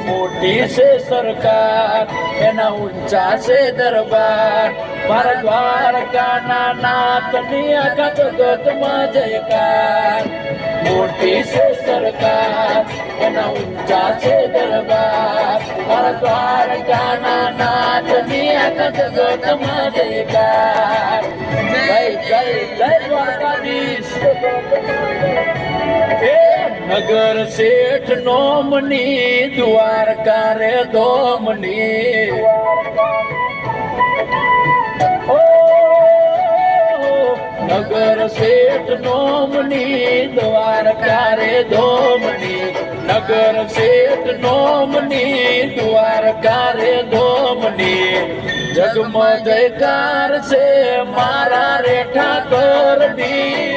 મોટી છે સરકાર એના ઊંચા છે દરબાર મારા દ્વારકાના નાથની આખા જગતમાં જયકાર મોટી છે સરકાર એના ઊંચા છે દરબાર મારા દ્વારકાના નાથની આખા જગતમાં જયકાર જય જય જય દ્વારકાધીશ નગર શેઠ નોમની દ્વારકા રે ધોમની નગર શેઠ નોમની દ્વારકા રે ધોમની નગર શેઠ નોમની દ્વારકા રે ધોમની જગમગ જયકાર છે મારા રે ઠાકોરની